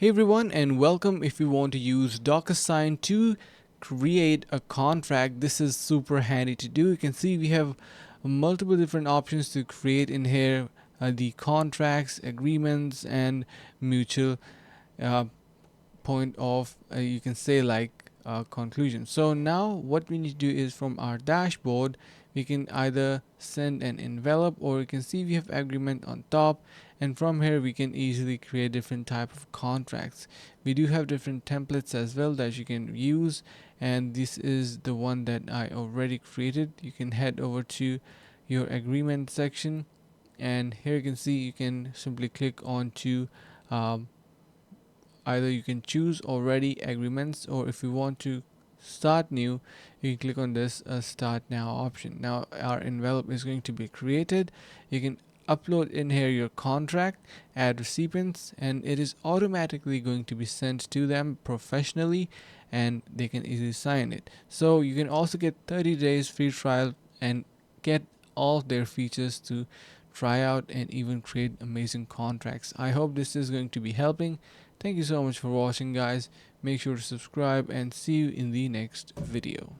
Hey everyone, and welcome. If you want to use DocuSign to create a contract, this is super handy to do. You can see we have multiple different options to create in here, the contracts, agreements, and mutual uh, point of you can say like conclusion. So now what we need to do is from our dashboard we can either send an envelope, or you can see we have agreement on top, and from here we can easily create different type of contracts. We do have different templates as well that you can use, and this is the one that I already created. You can head over to your agreement section, and here you can see you can simply click on to um, either you can choose already agreements, or if you want to start new, you can click on this start now option. Now our envelope is going to be created. You can upload in here your contract, add recipients, and it is automatically going to be sent to them professionally, and they can easily sign it. So you can also get 30 days free trial and get all their features to try out and even create amazing contracts. I hope this is going to be helping. Thank you so much for watching, guys. Make sure to subscribe and see you in the next video.